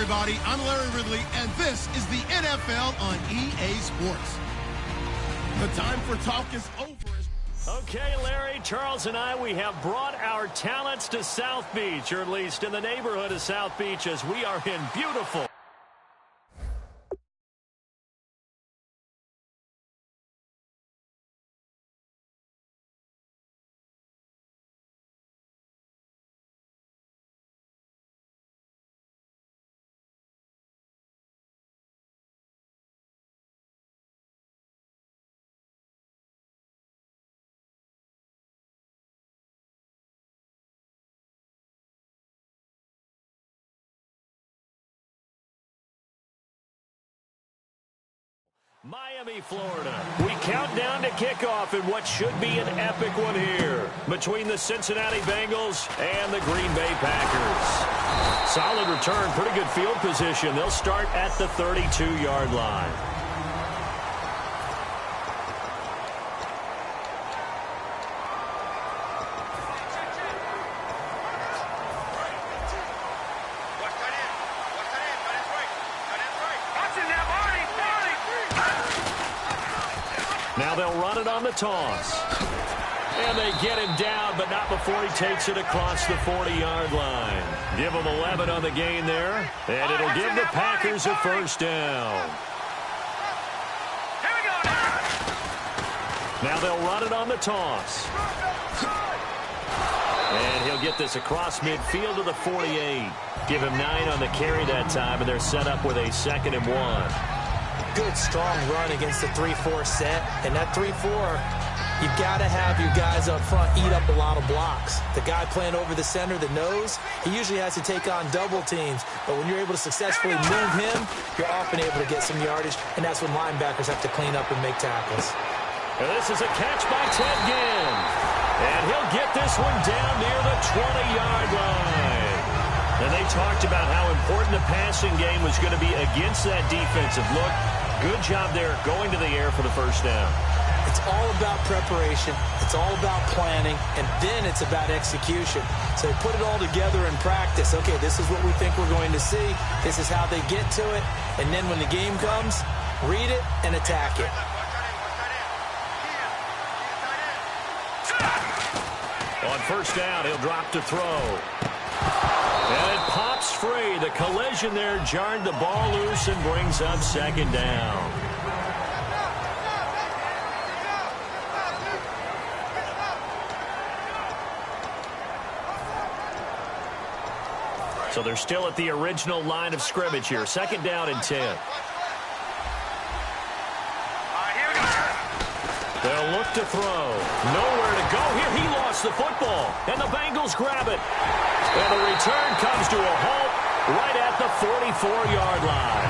everybody. I'm Larry Ridley, and this is the NFL on EA Sports. The time for talk is over. Okay, Larry, Charles, and we have brought our talents to South Beach, or at least in the neighborhood of South Beach, as we are in beautiful Miami, Florida. We count down to kickoff in what should be an epic one here between the Cincinnati Bengals and the Green Bay Packers. Solid return, pretty good field position. They'll start at the 32-yard line. Now they'll run it on the toss. And they get him down, but not before he takes it across the 40-yard line. Give him 11 on the gain there, and it'll give the Packers a first down. Now they'll run it on the toss. And he'll get this across midfield to the 48. Give him 9 on the carry that time, and they're set up with a 2nd and 1. Good, strong run against the 3-4 set. And that 3-4, you've got to have your guys up front eat up a lot of blocks. The guy playing over the center, the nose, he usually has to take on double teams. But when you're able to successfully move him, you're often able to get some yardage, and that's when linebackers have to clean up and make tackles. And this is a catch by Ted Ginn. And he'll get this one down near the 20-yard line. And they talked about how important the passing game was going to be against that defensive look. Good job there going to the air for the first down. It's all about preparation. It's all about planning. And then it's about execution. So they put it all together in practice. Okay, this is what we think we're going to see. This is how they get to it. And then when the game comes, read it and attack it. On first down, he'll drop to throw. And it pops free. The collision there jarred the ball loose and brings up 2nd down. So they're still at the original line of scrimmage here. 2nd down and 10. They'll look to throw. Nowhere to go here. He lost the football. And the Bengals grab it. And the return comes to a halt right at the 44-yard line.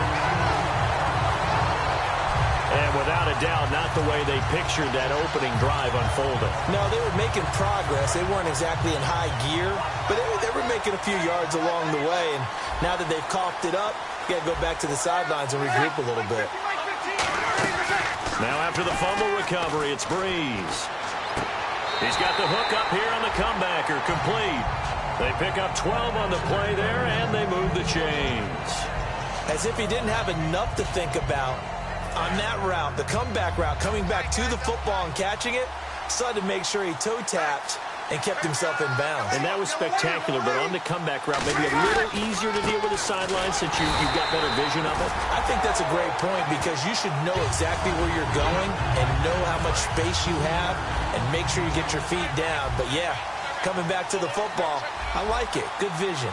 And without a doubt, not the way they pictured that opening drive unfolding. No, they were making progress. They weren't exactly in high gear, but they were making a few yards along the way. And now that they've coughed it up, you got to go back to the sidelines and regroup a little bit. Now after the fumble recovery, it's Breeze. He's got the hook up here on the comebacker, complete. They pick up 12 on the play there, and they move the chains. As if he didn't have enough to think about on that route, the comeback route, coming back to the football and catching it, decided to make sure he toe-tapped and kept himself in bounds. And that was spectacular, but on the comeback route, maybe a little easier to deal with the sideline since you've got better vision of it? I think that's a great point because you should know exactly where you're going and know how much space you have and make sure you get your feet down. But, yeah, coming back to the football, I like it. Good vision.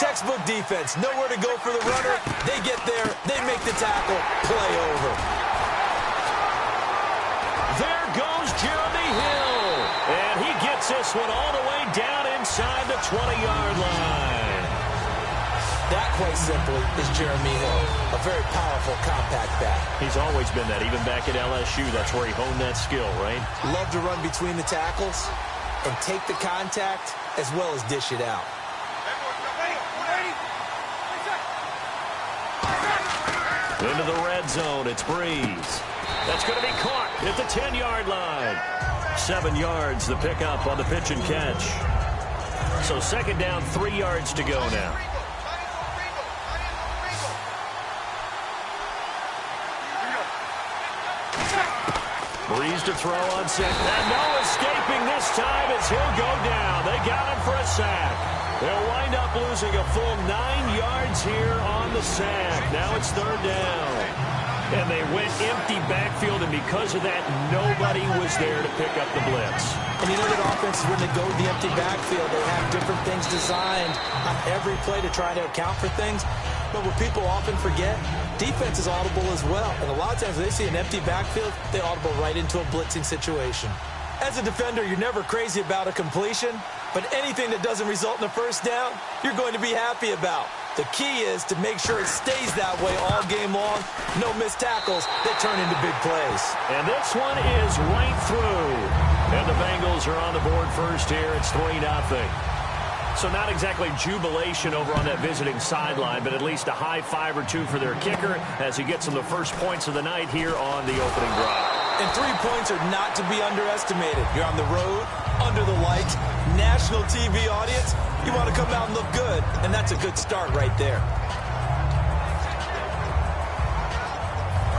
Textbook defense. Nowhere to go for the runner. They get there. They make the tackle. Play over. There goes Jeremy Hill. And he gets this one all the way down inside the 20-yard line. That, quite simply, is Jeremy Hill. A very powerful, compact back. He's always been that. Even back at LSU, that's where he honed that skill, right? Love to run between the tackles and take the contact as well as dish it out. Into the red zone, it's Breeze. That's going to be caught at the 10-yard line. 7 yards, the pickup on the pitch and catch. So 2nd down, 3 yards to go now. Breeze to throw on second. And no escaping this time as he'll go down. They got him for a sack. They'll wind up losing a full 9 yards here on the sack. Now it's third down. And they went empty backfield, and because of that, nobody was there to pick up the blitz. And you know that offenses, when they go to the empty backfield, they have different things designed on every play to try to account for things. But what people often forget, defense is audible as well. And a lot of times when they see an empty backfield, they audible right into a blitzing situation. As a defender, you're never crazy about a completion, but anything that doesn't result in a first down, you're going to be happy about. The key is to make sure it stays that way all game long. No missed tackles that turn into big plays. And this one is right through. And the Bengals are on the board first here. It's 3-0. So not exactly jubilation over on that visiting sideline, but at least a high five or two for their kicker as he gets them the first points of the night here on the opening drive. And 3 points are not to be underestimated. You're on the road, under the lights, national TV audience. You want to come out and look good, and that's a good start right there.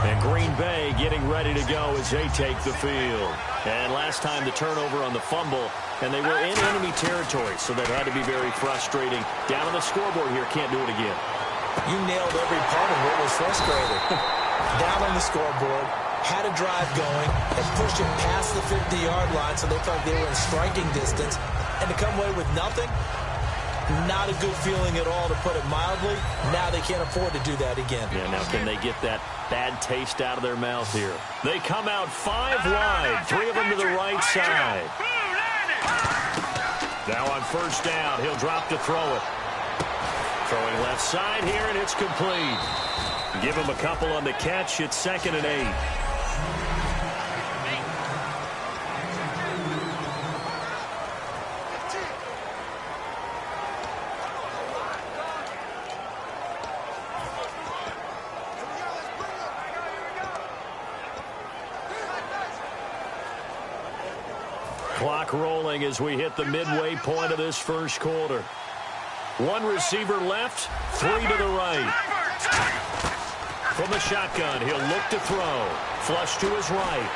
And Green Bay getting ready to go as they take the field. And last time the turnover on the fumble, and they were in enemy territory, so that had to be very frustrating. Down on the scoreboard here, can't do it again. You nailed every part of what was frustrating. Down on the scoreboard, had a drive going, and pushed it past the 50-yard line, so they felt they were in striking distance. And to come away with nothing, not a good feeling at all, to put it mildly. Now they can't afford to do that again. Yeah, now can they get that bad taste out of their mouth here? They come out 5 wide, 3 of them to the right side. Now on first down, he'll drop to throw it. Throwing left side here, and it's complete. Give him a couple on the catch. It's 2nd and 8. Clock rolling as we hit the midway point of this first quarter. 1 receiver left, 3 to the right. From the shotgun, he'll look to throw. Flush to his right.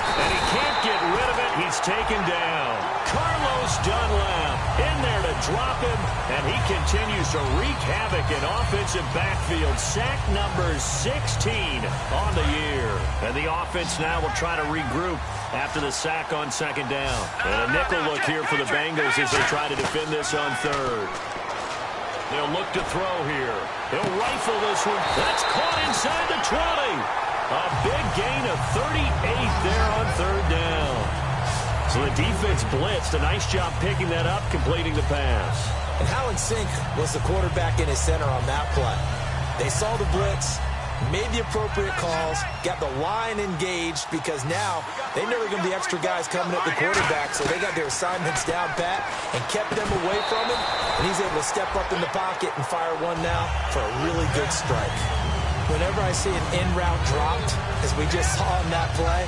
And he can't get rid of it. He's taken down. Carlos Dunlap in there to drop him, and he continues to wreak havoc in offensive backfield. Sack number 16 on the year. And the offense now will try to regroup after the sack on 2nd down. And a nickel look here for the Bengals as they try to defend this on 3rd. They'll look to throw here. He'll rifle this one. That's caught inside the 20. A big gain of 38 there on 3rd down. So the defense blitzed. A nice job picking that up, completing the pass. And how in sync was the quarterback in his center on that play? They saw the blitz, made the appropriate calls, got the line engaged, because now they know there are going to be extra guys coming at the quarterback, so they got their assignments down pat and kept them away from him, and he's able to step up in the pocket and fire one now for a really good strike. Whenever I see an in route dropped, as we just saw in that play,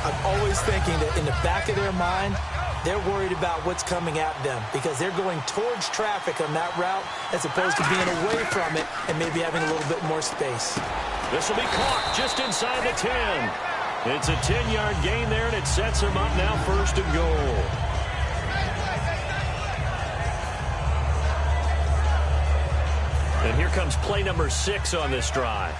I'm always thinking that in the back of their mind, they're worried about what's coming at them because they're going towards traffic on that route as opposed to being away from it and maybe having a little bit more space. This will be caught just inside the 10. It's a 10-yard gain there, and it sets them up now 1st and goal. And here comes play number 6 on this drive.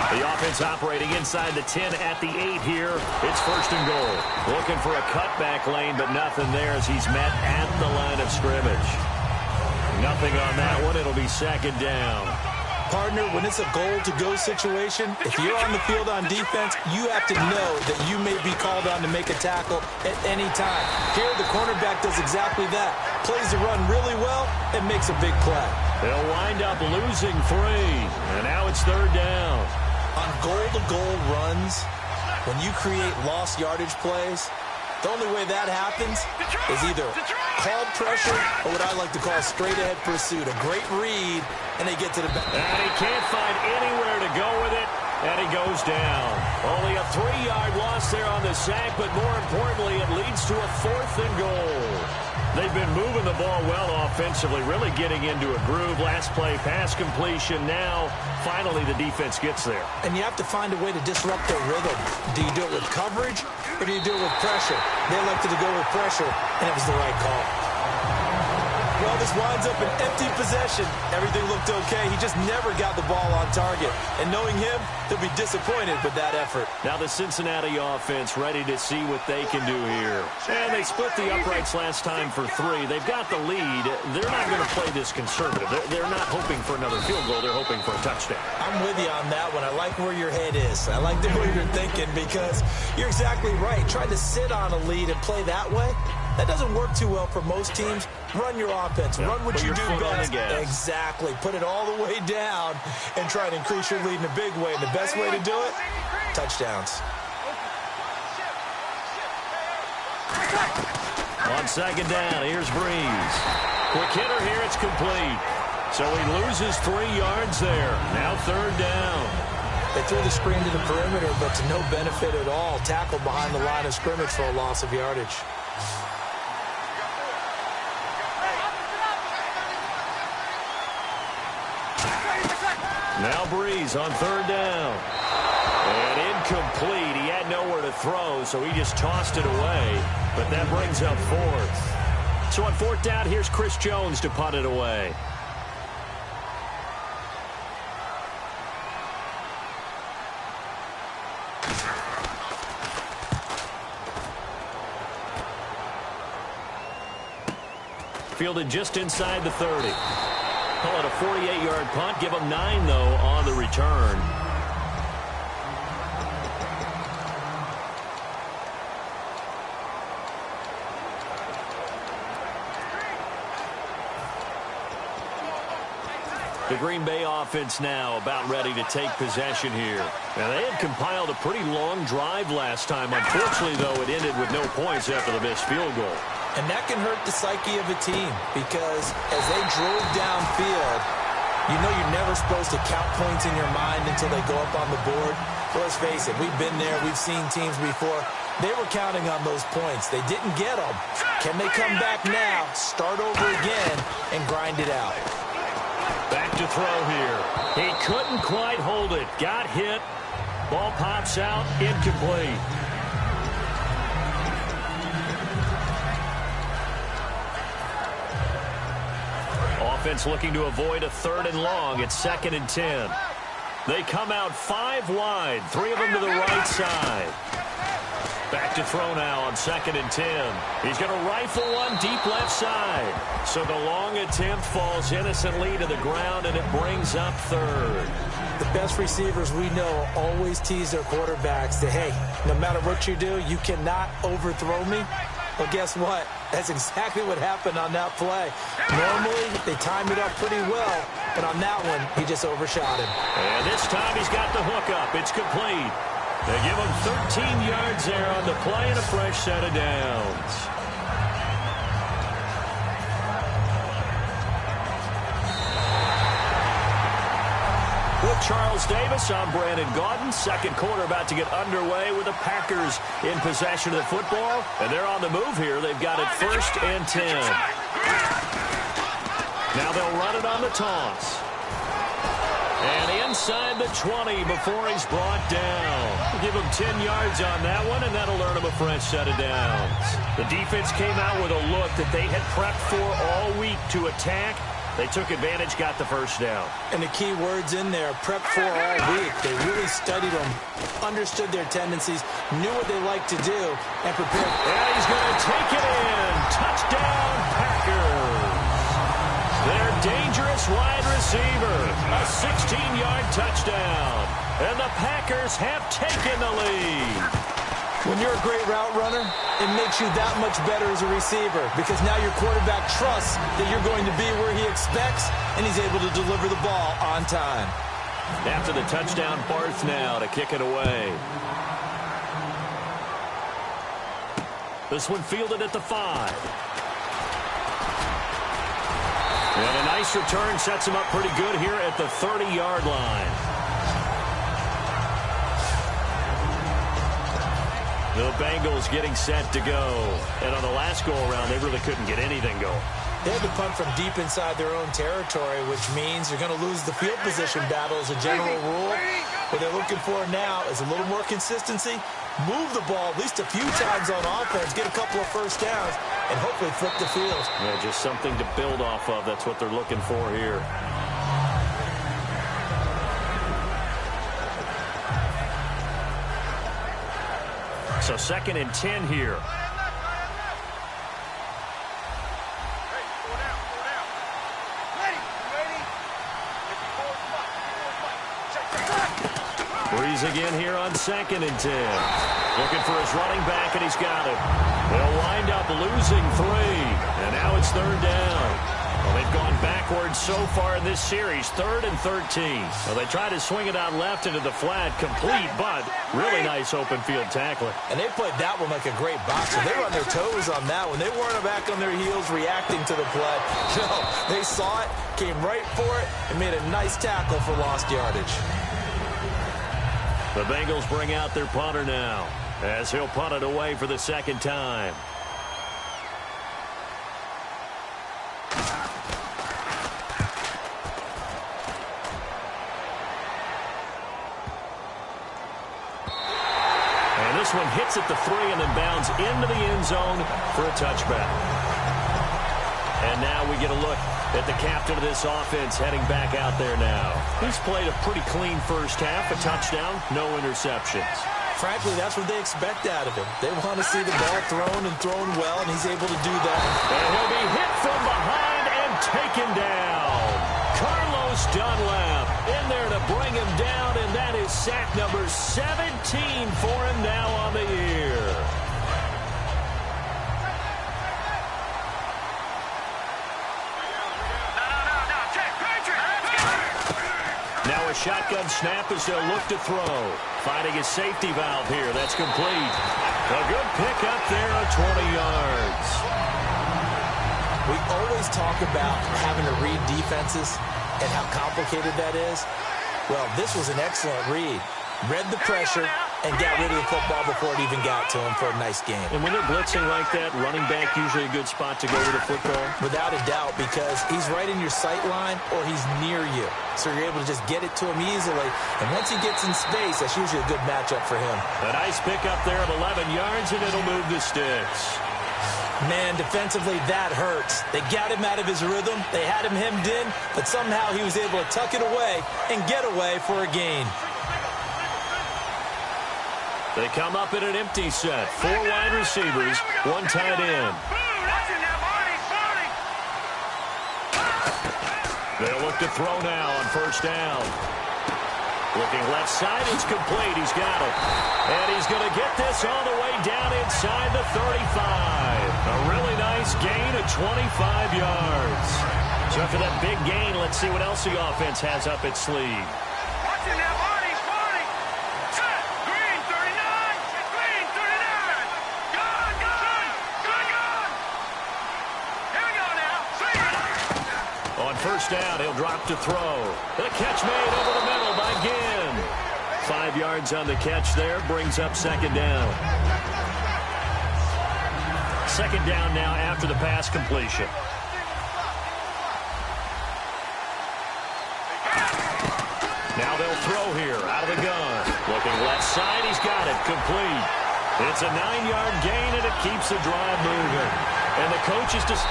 The offense operating inside the 10 at the 8 here. It's 1st and goal. Looking for a cutback lane, but nothing there as he's met at the line of scrimmage. Nothing on that one. It'll be 2nd down. Partner, when it's a goal-to-go situation, if you're on the field on defense, you have to know that you may be called on to make a tackle at any time. Here, the cornerback does exactly that. Plays the run really well and makes a big play. They'll wind up losing 3, and now it's 3rd down. On goal-to-goal runs, when you create lost yardage plays, the only way that happens is either called pressure or what I like to call straight-ahead pursuit. A great read, and they get to the back. And he can't find anywhere to go with it, and he goes down. Only a 3-yard loss there on the sack, but more importantly, it leads to a 4th and goal. They've been moving the ball well offensively, really getting into a groove. Last play, pass completion. Now, finally, the defense gets there. And you have to find a way to disrupt their rhythm. Do you do it with coverage, or do you do it with pressure? They elected to go with pressure, and it was the right call. Well, this winds up an empty possession. Everything looked okay. He just never got the ball on target. And knowing him, they'll be disappointed with that effort. Now the Cincinnati offense ready to see what they can do here. And they split the uprights last time for 3. They've got the lead. They're not going to play this conservative. They're not hoping for another field goal. They're hoping for a touchdown. I'm with you on that one. I like where your head is. I like the way you're thinking because you're exactly right. Trying to sit on a lead and play that way, that doesn't work too well for most teams. Run your offense. Run what you do best. Exactly. Put it all the way down and try to increase your lead in a big way. And the best way to do it, touchdowns. On second down, here's Breeze. Quick hitter here, it's complete. So he loses 3 yards there. Now third down. They threw the screen to the perimeter, but to no benefit at all. Tackled behind the line of scrimmage for a loss of yardage. Now Breeze on third down. And incomplete. He had nowhere to throw, so he just tossed it away. But that brings up 4th. So on 4th down, here's Chris Jones to punt it away. Fielded just inside the 30. Call it a 48-yard punt. Give them 9, though, on the return. The Green Bay offense now about ready to take possession here. Now, they had compiled a pretty long drive last time. Unfortunately, though, it ended with no points after the missed field goal. And that can hurt the psyche of a team because as they drove downfield, you know you're never supposed to count points in your mind until they go up on the board. Well, let's face it, we've been there. We've seen teams before. They were counting on those points. They didn't get them. Can they come back now, start over again, and grind it out? Back to throw here. He couldn't quite hold it. Got hit. Ball pops out. Incomplete. Offense looking to avoid a 3rd and long. It's 2nd and 10. They come out 5 wide. 3 of them to the right side. Back to throw now on 2nd and 10. He's going to rifle one deep left side. So the long attempt falls innocently to the ground, and it brings up 3rd. The best receivers we know always tease their quarterbacks that, hey, no matter what you do, you cannot overthrow me. Well, guess what? That's exactly what happened on that play. Normally, they time it up pretty well, but on that one, he just overshot him. And this time he's got the hook up. It's complete. They give him 13 yards there on the play and a fresh set of downs. With Charles Davis, I'm Brandon Gaudin. Second quarter about to get underway with the Packers in possession of the football. And they're on the move here. They've got it 1st and 10. Now they'll run it on the toss. And inside the 20 before he's brought down. Give him 10 yards on that one, and that'll earn him a fresh set of downs. The defense came out with a look that they had prepped for all week to attack. They took advantage, got the first down. And the key words in there, prep for all week. They really studied them, understood their tendencies, knew what they like to do, and prepared. And he's going to take it in. Touchdown, Packers. Their dangerous wide receiver. A 16-yard touchdown. And the Packers have taken the lead. When you're a great route runner, it makes you that much better as a receiver because now your quarterback trusts that you're going to be where he expects, and he's able to deliver the ball on time. After the touchdown, Barth now to kick it away. This one fielded at the 5. And a nice return sets him up pretty good here at the 30-yard line. The Bengals getting set to go. And on the last go-around, they really couldn't get anything going. They had to punt from deep inside their own territory, which means you're going to lose the field position battle as a general rule. What they're looking for now is a little more consistency, move the ball at least a few times on offense, get a couple of first downs, and hopefully flip the field. Yeah, just something to build off of. That's what they're looking for here. So 2nd and 10 here. Breeze again here on 2nd and 10. Looking for his running back, and he's got it. They'll wind up losing 3. And now it's 3rd down. Well, they've gone backwards so far in this series, 3rd and 13. Well, they try to swing it out left into the flat, complete, but really nice open field tackling. And they played that one like a great boxer. They were on their toes on that one. They weren't back on their heels reacting to the play. No, they saw it, came right for it, and made a nice tackle for lost yardage. The Bengals bring out their punter now, as he'll punt it away for the 2nd time. This one hits at the 3 and then bounds into the end zone for a touchback. And now we get a look at the captain of this offense heading back out there now. He's played a pretty clean first half, a touchdown, no interceptions. Frankly, that's what they expect out of him. They want to see the ball thrown and thrown well, and he's able to do that. And he'll be hit from behind and taken down. Carlos Dunlap in there to bring him down, and that is sack number 17 for him now on the year. Now a shotgun snap as they'll look to throw. Finding his safety valve here. That's complete. A good pick up there of 20 yards. We always talk about having to read defenses and how complicated that is. Well, this was an excellent read. Read the pressure and got rid of the football before it even got to him for a nice game. And when they're blitzing like that, running back usually a good spot to go with the football? Without a doubt, because he's right in your sight line or he's near you. So you're able to just get it to him easily. And once he gets in space, that's usually a good matchup for him. A nice pickup there of 11 yards, and it'll move the sticks. Man, defensively, that hurts. They got him out of his rhythm. They had him hemmed in, but somehow he was able to tuck it away and get away for a gain. They come up in an empty set. 4 wide receivers, 1 tight end. They'll look to throw now on 1st down. Looking left side, it's complete. He's got it. And he's going to get this all the way down inside the 35. A really nice gain of 25 yards. So after that big gain, let's see what else the offense has up its sleeve. On 1st down, he'll drop to throw. The catch made over the middle by Ginn. 5 yards on the catch there, brings up 2nd down. 2nd down now after the pass completion. Now they'll throw here out of the gun. Looking left side, he's got it, complete. It's a 9-yard gain, and it keeps the drive moving. And the coach is just...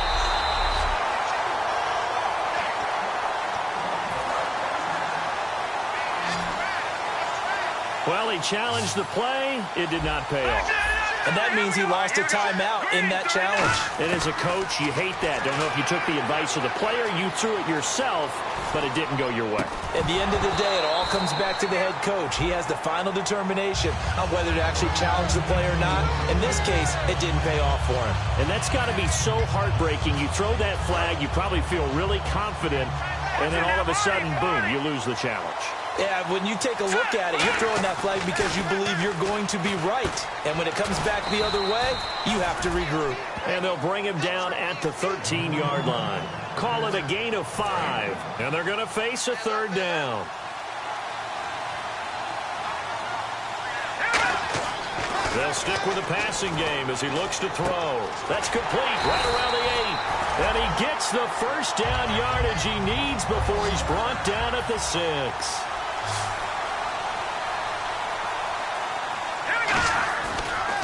Well, he challenged the play. It did not pay off. And that means he lost a timeout in that challenge. And as a coach, you hate that. Don't know if you took the advice of the player, you threw it yourself, but it didn't go your way. At the end of the day, it all comes back to the head coach. He has the final determination on whether to actually challenge the play or not. In this case, it didn't pay off for him. And that's got to be so heartbreaking. You throw that flag, you probably feel really confident, and then all of a sudden, boom, you lose the challenge. Yeah, when you take a look at it, you're throwing that flag because you believe you're going to be right. And when it comes back the other way, you have to regroup. And they'll bring him down at the 13-yard line. Call it a gain of 5. And they're going to face a 3rd down. They'll stick with the passing game as he looks to throw. That's complete right around the 8. And he gets the first down yardage he needs before he's brought down at the 6.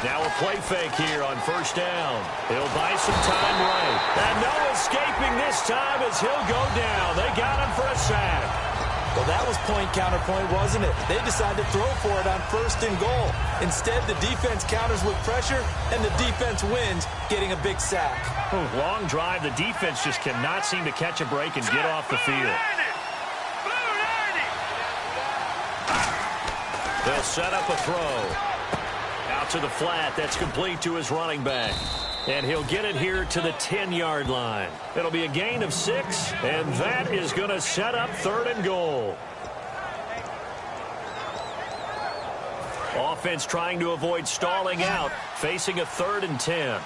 Now a play fake here on first down. He'll buy some time right. And no escaping this time as he'll go down. They got him for a sack. Well, that was point-counterpoint, wasn't it? They decided to throw for it on 1st and goal. Instead, the defense counters with pressure, and the defense wins, getting a big sack. Long drive. The defense just cannot seem to catch a break and get off the field. They'll set up a throw. Out to the flat. That's complete to his running back. And he'll get it here to the 10-yard line. It'll be a gain of 6, and that is going to set up 3rd and goal. Offense trying to avoid stalling out, facing a 3rd and 10.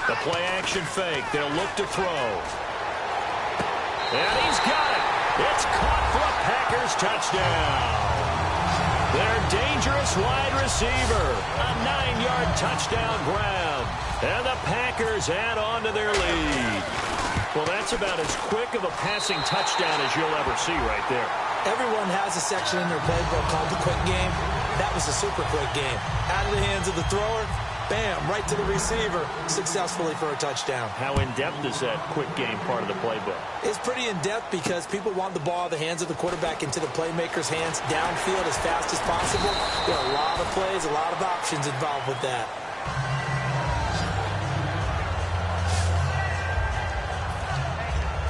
The play-action fake. They'll look to throw. And he's got it. It's caught for a Packers touchdown. Their dangerous wide receiver. A 9-yard touchdown grab. And the Packers add on to their lead. Well, that's about as quick of a passing touchdown as you'll ever see right there. Everyone has a section in their playbook called the quick game. That was a super quick game. Out of the hands of the thrower, bam, right to the receiver, successfully for a touchdown. How in-depth is that quick game part of the playbook? It's pretty in-depth because people want the ball out of the hands of the quarterback into the playmaker's hands downfield as fast as possible. There are a lot of plays, a lot of options involved with that.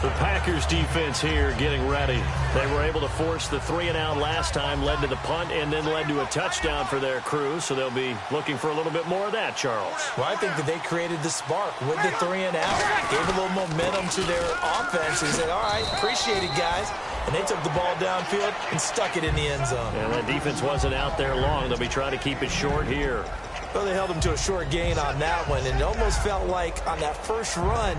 The Packers defense here getting ready. They were able to force the 3-and-out last time, led to the punt, and then led to a touchdown for their crew. So they'll be looking for a little bit more of that, Charles. Well, I think that they created the spark with the 3-and-out. Gave a little momentum to their offense and said, all right, appreciate it, guys. And they took the ball downfield and stuck it in the end zone. And that defense wasn't out there long. They'll be trying to keep it short here. Well, they held them to a short gain on that one, and it almost felt like on that first run,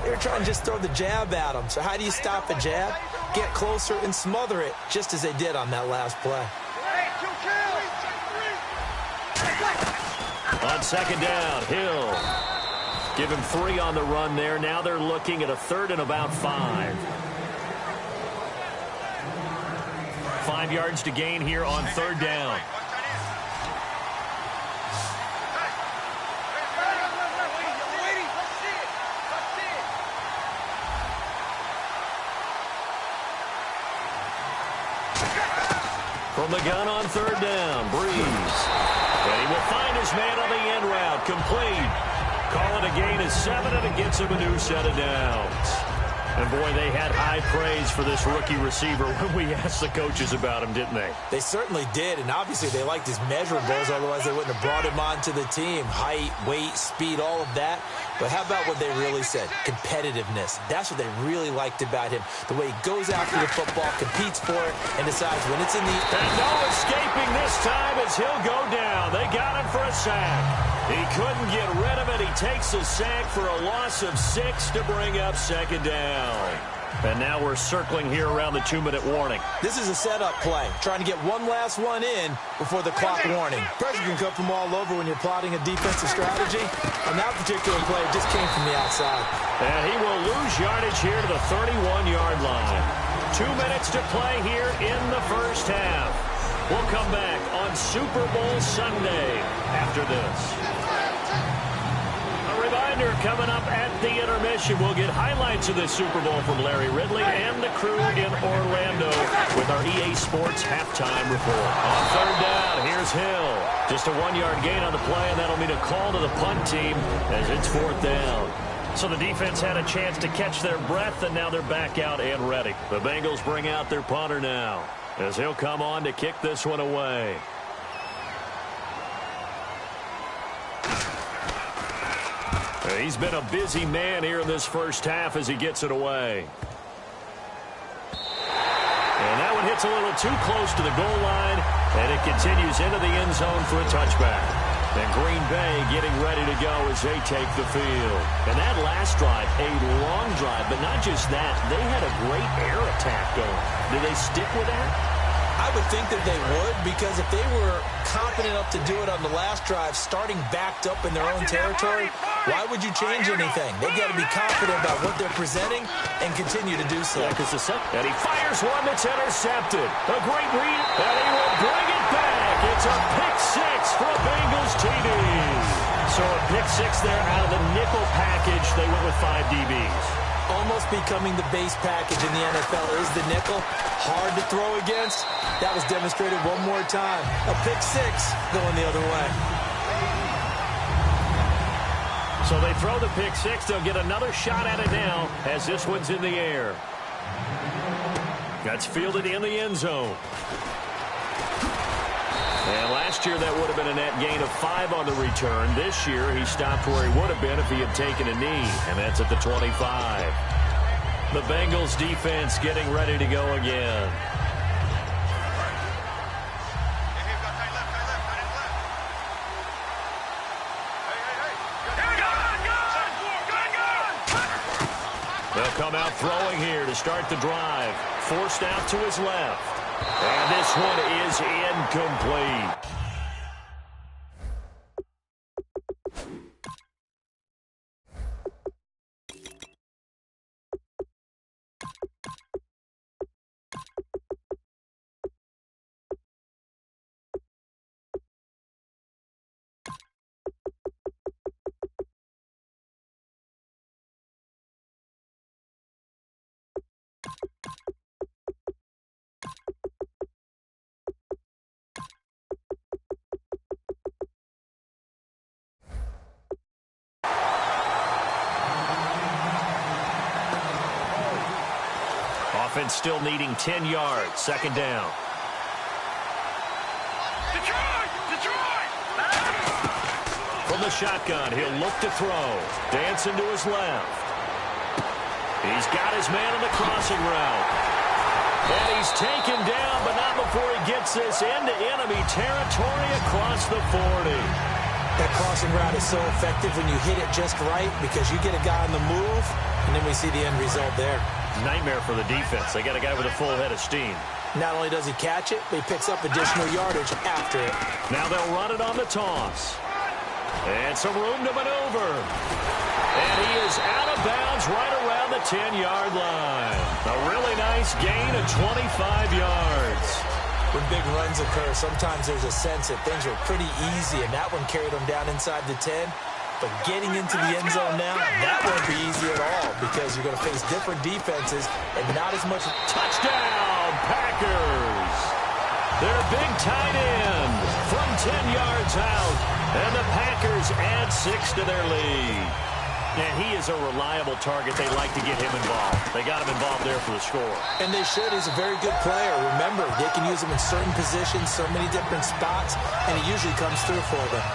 they were trying to just throw the jab at them. So how do you stop a jab? Get closer and smother it, just as they did on that last play. On 2nd down, Hill. Give him 3 on the run there. Now they're looking at a 3rd and about 5. 5 yards to gain here on 3rd down. From the gun on 3rd down, Breeze. And he will find his man on the end route, complete. Call it a gain of 7, and it gets him a new set of downs. And, boy, they had high praise for this rookie receiver when we asked the coaches about him, didn't they? They certainly did, and obviously they liked his measurables, otherwise they wouldn't have brought him onto the team. Height, weight, speed, all of that. But how about what they really said? Competitiveness. That's what they really liked about him. The way he goes after the football, competes for it, and decides when it's in the... And no escaping this time as he'll go down. They got him for a sack. He couldn't get rid of it. He takes a sack for a loss of 6 to bring up 2nd down. And now we're circling here around the 2-minute warning. This is a setup play, trying to get one last one in before the clock warning. Pressure can come from all over when you're plotting a defensive strategy. On that particular play, it just came from the outside. And he will lose yardage here to the 31-yard line. 2 minutes to play here in the first half. We'll come back on Super Bowl Sunday after this. A reminder, coming up at the intermission, we'll get highlights of this Super Bowl from Larry Ridley and the crew in Orlando with our EA Sports halftime report. On 3rd down, here's Hill. Just a 1-yard gain on the play, and that'll mean a call to the punt team as it's 4th down. So the defense had a chance to catch their breath, and now they're back out and ready. The Bengals bring out their punter now as he'll come on to kick this one away. He's been a busy man here in this first half as he gets it away. And that one hits a little too close to the goal line, and it continues into the end zone for a touchback. And Green Bay getting ready to go as they take the field. And that last drive, a long drive, but not just that. They had a great air attack going. Do they stick with that? I would think that they would, because if they were confident enough to do it on the last drive, starting backed up in their own territory, why would you change anything? They've got to be confident about what they're presenting and continue to do so. Yeah, and he fires one that's intercepted. A great read, and he will bring it back. It's a pick six for a Bengals TD. So a pick six there out of the nickel package. They went with 5 DBs. Almost becoming the base package in the NFL is the nickel. Hard to throw against. That was demonstrated one more time. A pick six going the other way. So they throw the pick six. They'll get another shot at it now as this one's in the air. That's fielded in the end zone. And last year that would have been a net gain of 5 on the return. This year he stopped where he would have been if he had taken a knee, and that's at the 25. The Bengals defense getting ready to go again. They'll come out throwing here to start the drive. Forced out to his left. And this one is incomplete. Offense still needing 10 yards. Second down. Detroit! From the shotgun, he'll look to throw. Dancing to his left. He's got his man on the crossing route. And he's taken down, but not before he gets this into enemy territory across the 40. That crossing route is so effective when you hit it just right, because you get a guy on the move, and then we see the end result there. Nightmare for the defense. They got a guy with a full head of steam. Not only does he catch it, but he picks up additional yardage after it. Now they'll run it on the toss. And some room to maneuver. And he is out of bounds right around the 10-yard line. A really nice gain of 25 yards. When big runs occur, sometimes there's a sense that things were pretty easy, and that one carried them down inside the 10. But getting into the end zone now, that won't be easy at all, because you're going to face different defenses and not as much. Touchdown, Packers! Their big tight end from 10 yards out, and the Packers add 6 to their lead. And he is a reliable target. They like to get him involved. They got him involved there for the score. And they should. He's a very good player. Remember, they can use him in certain positions, so many different spots, and he usually comes through for them.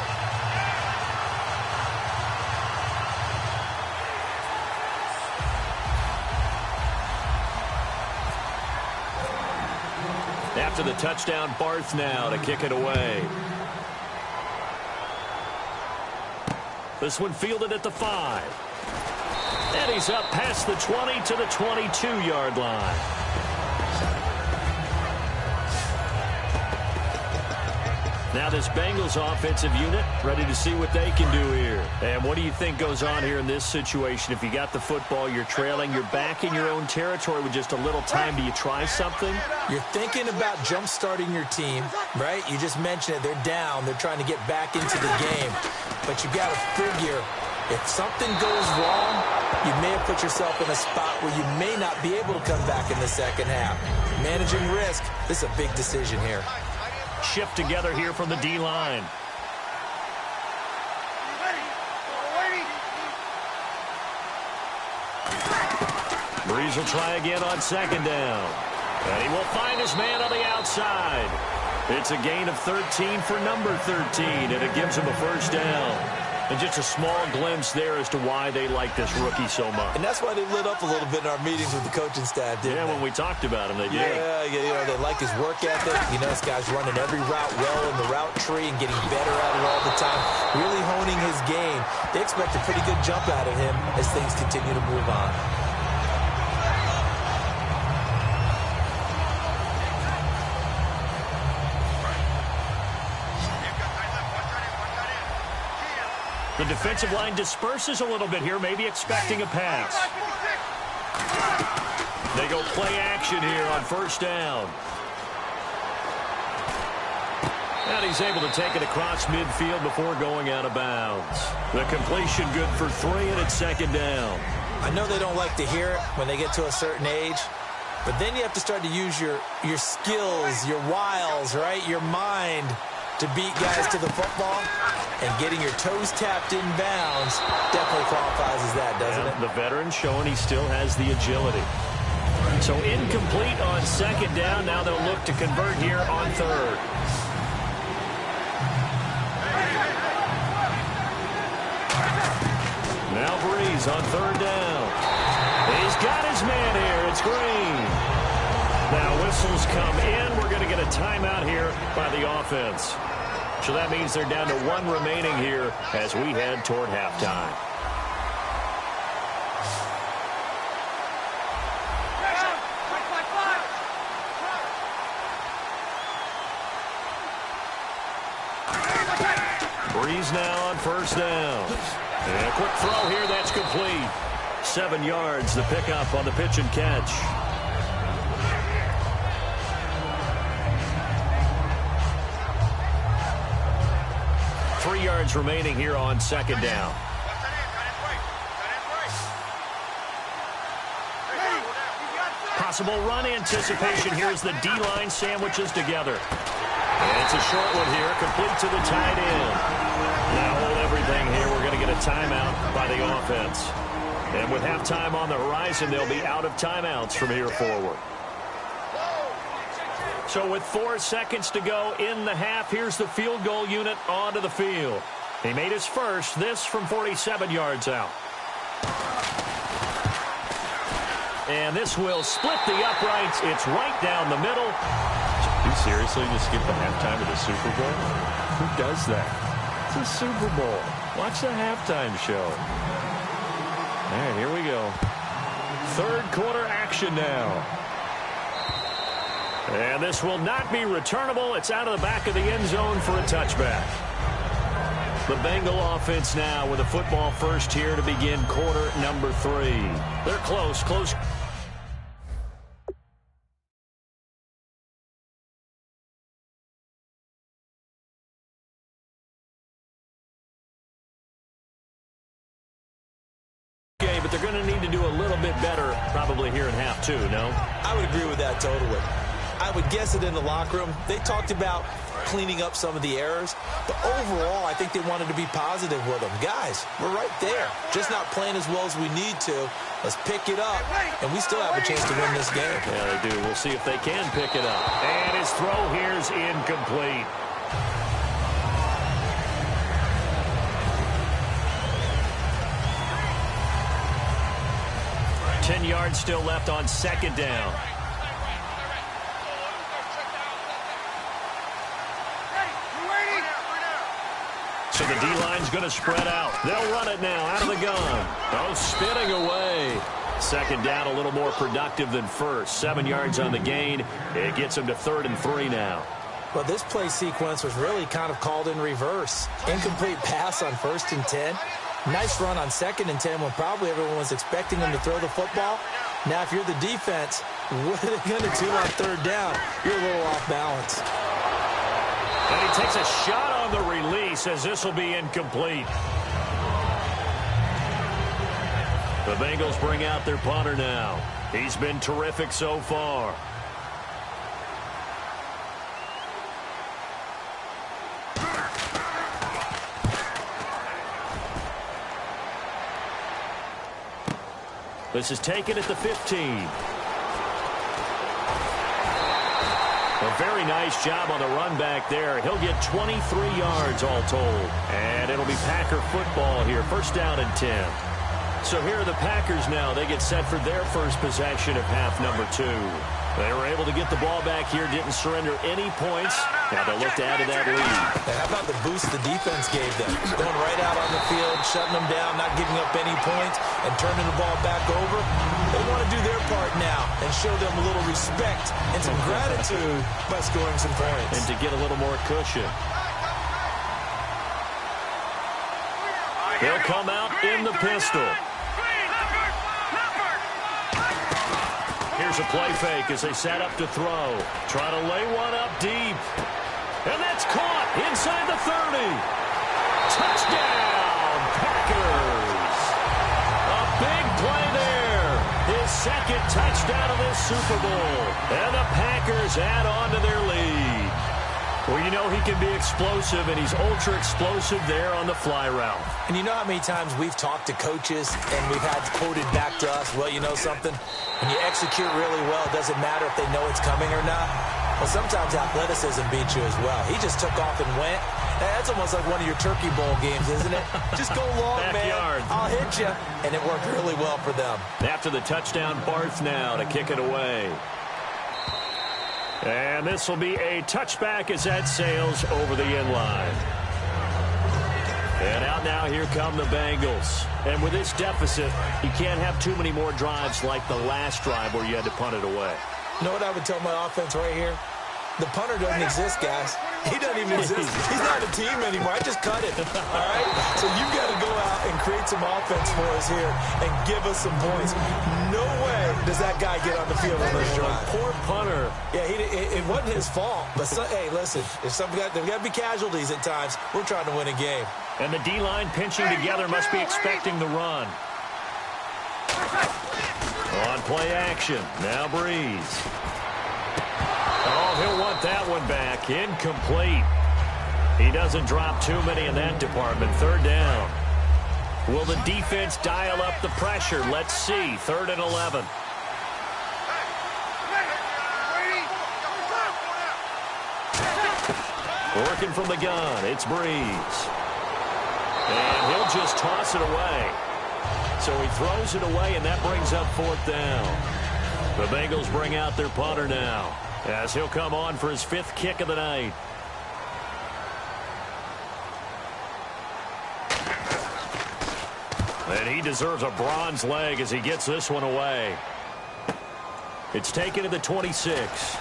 After the touchdown, Barth now to kick it away. This one fielded at the 5. And he's up past the 20 to the 22-yard line. Now this Bengals offensive unit ready to see what they can do here. And what do you think goes on here in this situation? If you got the football, you're trailing, you're back in your own territory with just a little time. Do you try something? You're thinking about jump-starting your team, right? You just mentioned it. They're down. They're trying to get back into the game. But you got to figure, if something goes wrong, you may have put yourself in a spot where you may not be able to come back in the second half. Managing risk, this is a big decision here. Shift together here from the D-line. Breeze will try again on second down. And he will find his man on the outside. It's a gain of 13 for number 13, and it gives him a first down. And just a small glimpse there as to why they like this rookie so much. And that's why they lit up a little bit in our meetings with the coaching staff, didn't they? Yeah, when we talked about him, they did. Yeah, they like his work ethic. This guy's running every route well in the route tree and getting better at it all the time, really honing his game. They expect a pretty good jump out of him as things continue to move on. The defensive line disperses a little bit here, maybe expecting a pass. They go play action here on first down. And he's able to take it across midfield before going out of bounds. The completion good for 3, and it's second down. I know they don't like to hear it when they get to a certain age, but then you have to start to use your skills, your wiles, right, your mind to beat guys to the football, and getting your toes tapped in bounds definitely qualifies as that, doesn't it? The veteran showing he still has the agility. So incomplete on second down. Now they'll look to convert here on third. Now Breeze on third down. He's got his man here. It's Green. Now whistles come in. We're going to get a timeout here by the offense. So that means they're down to 1 remaining here as we head toward halftime. Breeze now on first down. And a quick throw here. That's complete. 7 yards, the pickup on the pitch and catch. Yards remaining here on second down. Possible run anticipation. Here's the D-line sandwiches together. And it's a short one here, complete to the tight end. Now hold everything here. We're going to get a timeout by the offense. And with halftime on the horizon, they'll be out of timeouts from here forward. So with 4 seconds to go in the half, here's the field goal unit onto the field. He made his first, this from 47 yards out. And this will split the uprights. It's right down the middle. You seriously just skip the halftime of the Super Bowl? Who does that? It's a Super Bowl. Watch the halftime show. All right, here we go. Third quarter action now. And this will not be returnable. It's out of the back of the end zone for a touchback. The Bengal offense now with a football first here to begin quarter number 3. They're close. Okay, but they're going to need to do a little bit better probably here in half 2, no? I would agree with that totally. I would guess it in the locker room. They talked about cleaning up some of the errors, but overall, I think they wanted to be positive with them. Guys, we're right there. Just not playing as well as we need to. Let's pick it up, and we still have a chance to win this game. Yeah, they do. We'll see if they can pick it up. And his throw here is incomplete. Ten yards still left on second down. So the D-line's going to spread out. They'll run it now out of the gun. Oh, spinning away. Second down a little more productive than first. 7 yards on the gain. It gets them to 3rd and 3 now. Well, this play sequence was really kind of called in reverse. Incomplete pass on 1st and 10. Nice run on 2nd and 10 when probably everyone was expecting them to throw the football. Now, if you're the defense, what are they going to do on 3rd down? You're a little off balance. And he takes a shot on the release as this will be incomplete. The Bengals bring out their punter now. He's been terrific so far. This is taken at the 15. A Very nice job on the run back there. He'll get 23 yards all told. And it'll be Packer football here. First down and 10. So here are the Packers now. They get set for their first possession of half number 2. They were able to get the ball back here, didn't surrender any points. Now they'll look to add to that lead. How about the boost the defense gave them? Going right out on the field, shutting them down, not giving up any points, and turning the ball back over. They want to do their part now and show them a little respect and some gratitude by scoring some points. And to get a little more cushion. They'll come out in the pistol. Here's a play fake as they set up to throw. Try to lay one up deep. And that's caught inside the 30. Touchdown, Packers. A big play there. His second touchdown of this Super Bowl. And the Packers add on to their lead. Well, you know he can be explosive, and he's ultra-explosive there on the fly route. And you know how many times we've talked to coaches and we've had quoted back to us, well, you know something? When you execute really well, it doesn't matter if they know it's coming or not. Well, sometimes athleticism beats you as well. He just took off and went. That's almost like one of your Turkey Bowl games, isn't it? Just go long, man. I'll hit you. And it worked really well for them. After the touchdown, Barth now to kick it away. And this will be a touchback as that sails over the end line. And out now, here come the Bengals. And with this deficit, you can't have too many more drives like the last drive where you had to punt it away. You know what I would tell my offense right here? The punter doesn't exist, guys. He doesn't even exist. He's not a team anymore. I just cut it. All right? So you've got to go out and create some offense for us here and give us some points. No way does that guy get on the field on this drive. Poor punter. Yeah, it wasn't his fault. But, hey, listen, if there's got to be casualties at times. We're trying to win a game. And the D-line pinching together must be expecting the run. On play action. Now Breeze. Oh, he'll want that one back. Incomplete. He doesn't drop too many in that department. Third down. Will the defense dial up the pressure? Let's see. 3rd and 11. Working from the gun. It's Breeze. And he'll just toss it away. So he throws it away, and that brings up 4th down. The Bengals bring out their punter now, as he'll come on for his 5th kick of the night. And he deserves a bronze leg as he gets this one away. It's taken to the 26.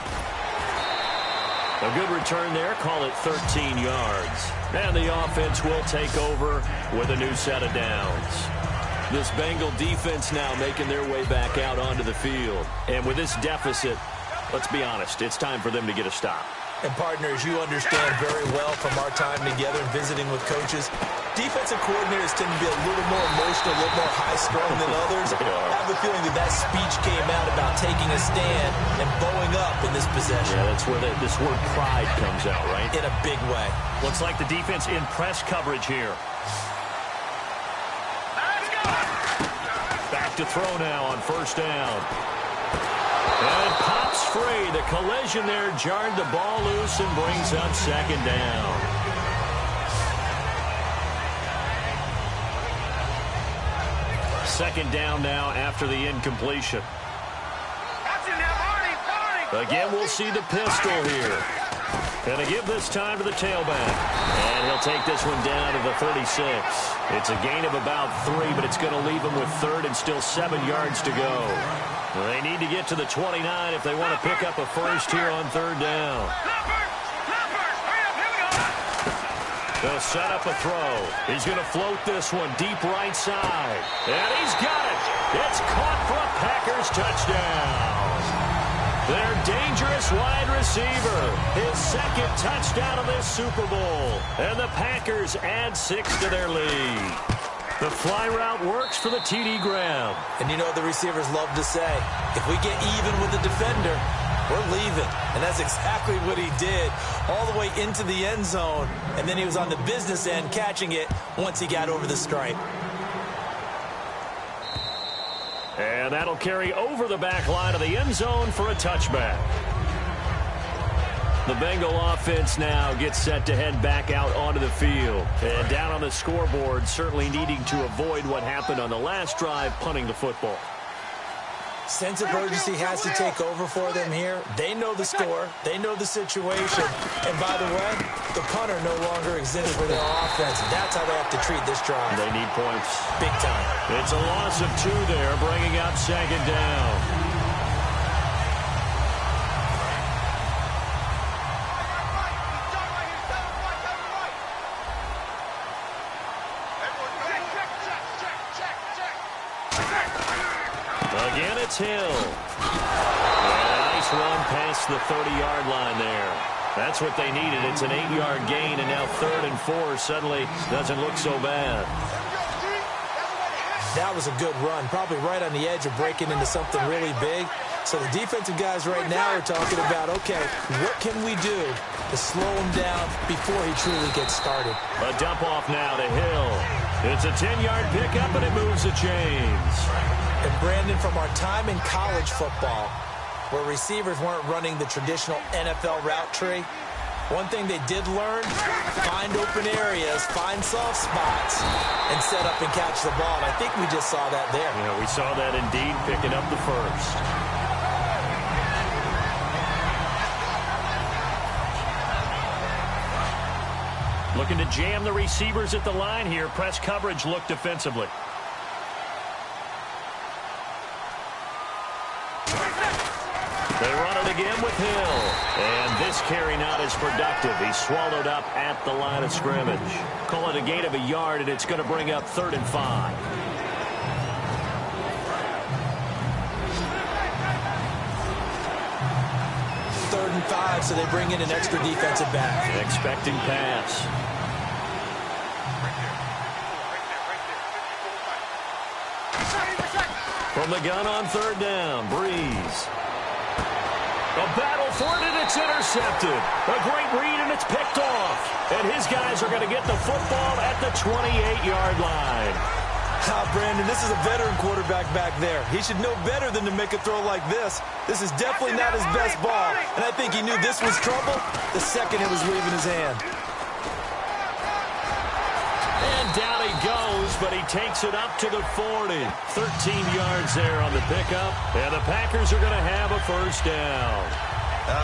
A good return there. Call it 13 yards. And the offense will take over with a new set of downs. This Bengal defense now making their way back out onto the field. And with this deficit, let's be honest, it's time for them to get a stop. And partners, you understand very well from our time together visiting with coaches, defensive coordinators tend to be a little more emotional, a little more high-strung than others. I have a feeling that speech came out about taking a stand and bowing up in this possession. Yeah, that's where this word pride comes out, right? In a big way. Looks like the defense in press coverage here. Back to throw now on 1st down. And it pops free. The collision there jarred the ball loose and brings up 2nd down. Second down now after the incompletion. Again, we'll see the pistol here. And to give this time to the tailback. And he'll take this one down to the 36. It's a gain of about 3, but it's going to leave him with 3rd and still 7 yards to go. They need to get to the 29 if they want to pick up a first here on 3rd down. They'll set up a throw. He's going to float this one deep right side. And he's got it. It's caught for a Packers touchdown. Their dangerous wide receiver. His 2nd touchdown of this Super Bowl. And the Packers add 6 to their lead. The fly route works for the TD grab. And you know what the receivers love to say? If we get even with the defender, we're leaving. And that's exactly what he did, all the way into the end zone. And then he was on the business end catching it once he got over the stripe. And that'll carry over the back line of the end zone for a touchback. The Bengal offense now gets set to head back out onto the field. And down on the scoreboard, certainly needing to avoid what happened on the last drive, punting the football. Sense of urgency has to take over for them here. They know the score. They know the situation. And by the way, the punter no longer exists for their offense. That's how they have to treat this drive. They need points. Big time. It's a loss of 2 there, bringing up second down. Again, it's Hill. And a nice run past the 30-yard line there. That's what they needed. It's an 8-yard gain, and now 3rd and 4 suddenly doesn't look so bad. That was a good run, probably right on the edge of breaking into something really big. So the defensive guys right now are talking about, okay, what can we do to slow him down before he truly gets started? A dump off now to Hill. It's a 10-yard pickup, and it moves the chains. And Brandon, from our time in college football, where receivers weren't running the traditional NFL route tree, one thing they did learn, find open areas, find soft spots, and set up and catch the ball. And I think we just saw that there. Yeah, we saw that indeed, picking up the first. Looking to jam the receivers at the line here. Press coverage look defensively. They run it again with Hill. And this carry not as productive. He's swallowed up at the line of scrimmage. Call it a gain of a yard, and it's going to bring up 3rd and 5. Third and 5, so they bring in an extra defensive back. Expecting pass. From the gun on 3rd down, Breeze. A battle for it, and it's intercepted. A great read, and it's picked off. And his guys are going to get the football at the 28-yard line. Brandon, this is a veteran quarterback back there. He should know better than to make a throw like this. This is definitely not his best ball. And I think he knew this was trouble the second it was leaving his hand. And down he goes, but he takes it up to the 40. 13 yards there on the pickup. And the Packers are going to have a first down.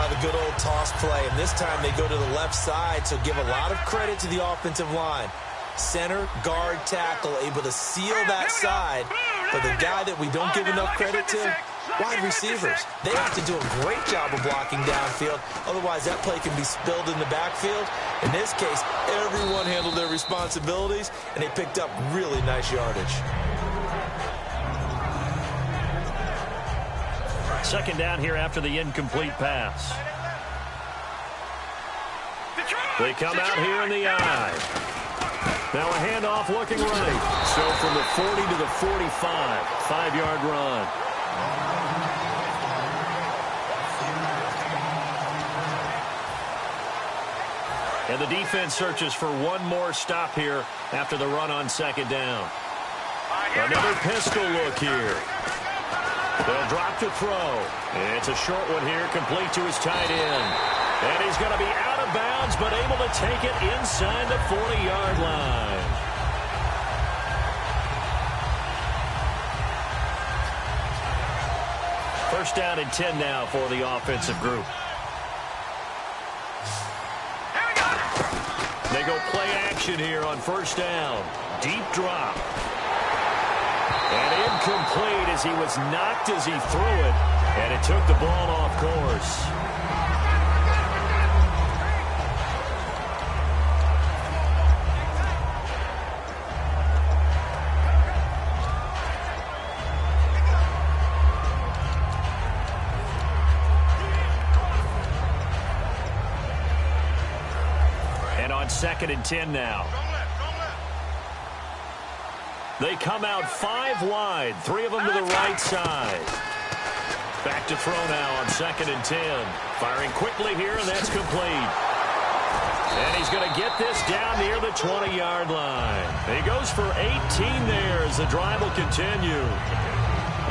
The good old toss play. And this time they go to the left side, so give a lot of credit to the offensive line. Center, guard, tackle, able to seal that side. But the guy that we don't give enough credit to, wide receivers. They have to do a great job of blocking downfield. Otherwise, that play can be spilled in the backfield. In this case, everyone handled their responsibilities, and they picked up really nice yardage. Second down here after the incomplete pass. They come out here in the eye. Now a handoff looking right. So from the 40 to the 45, 5-yard run. And the defense searches for one more stop here after the run on second down. Another pistol look here. They'll drop to throw. It's a short one here, complete to his tight end. And he's going to be out of bounds, but able to take it inside the 40-yard line. First down and 10 now for the offensive group. They go play action here on first down. Deep drop. And incomplete as he was knocked as he threw it. And it took the ball off course. And on 2nd and 10 now. They come out 5 wide, 3 of them to the right side. Back to throw now on 2nd and 10. Firing quickly here, and that's complete. And he's going to get this down near the 20-yard line. He goes for 18 there as the drive will continue.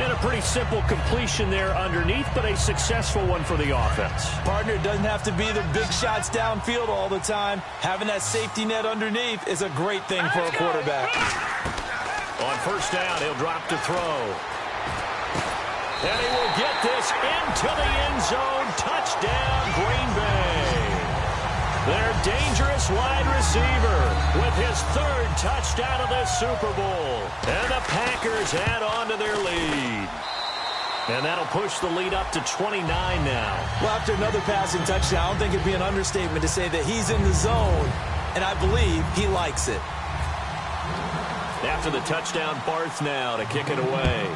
And a pretty simple completion there underneath, but a successful one for the offense. Partner, doesn't have to be the big shots downfield all the time. Having that safety net underneath is a great thing for a quarterback. On first down, he'll drop to throw. And he will get this into the end zone. Touchdown, Green Bay. Their dangerous wide receiver with his third touchdown of this Super Bowl. And the Packers add on to their lead. And that'll push the lead up to 29 now. Well, after another passing touchdown, I don't think it'd be an understatement to say that he's in the zone, and I believe he likes it. After the touchdown, Barth now to kick it away.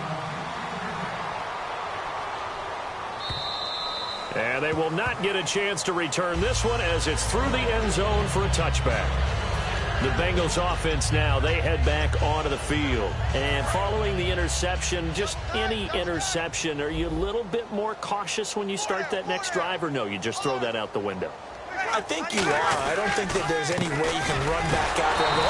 And they will not get a chance to return this one as it's through the end zone for a touchback. The Bengals offense now, they head back onto the field. And following the interception, just any interception, are you a little bit more cautious when you start that next drive, or no, you just throw that out the window? I think you are. I don't think that there's any way you can run back out there and go,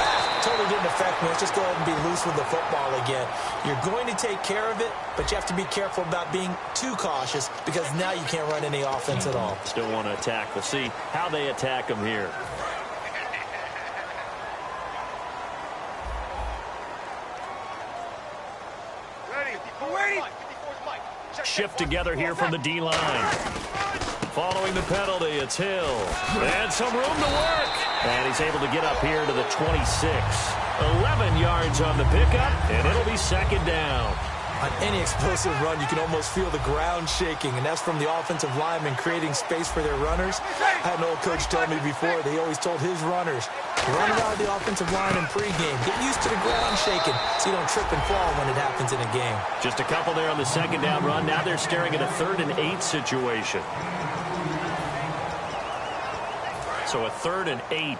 totally didn't affect me. Let's just go ahead and be loose with the football again. You're going to take care of it, but you have to be careful about being too cautious because now you can't run any offense at all. Still want to attack. We'll see how they attack them here. Shift together here from the D-line. Following the penalty, it's Hill. And some room to work. And he's able to get up here to the 26. 11 yards on the pickup, and it'll be second down. On any explosive run, you can almost feel the ground shaking, and that's from the offensive linemen creating space for their runners. I had an old coach tell me before, they always told his runners, run around the offensive line in pregame. Get used to the ground shaking so you don't trip and fall when it happens in a game. Just a couple there on the second down run. Now they're staring at a 3rd and 8 situation. So a 3rd and 8.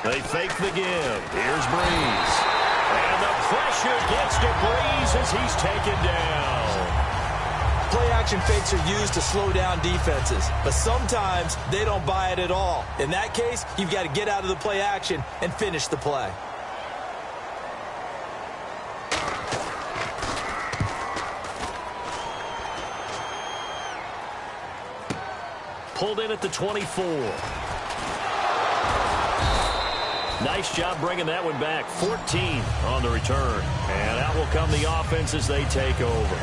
They fake the give. Here's Breeze. And the pressure gets to Breeze as he's taken down. Play-action fakes are used to slow down defenses, but sometimes they don't buy it at all. In that case, you've got to get out of the play-action and finish the play. Pulled in at the 24. Nice job bringing that one back. 14 on the return. And out will come the offense as they take over.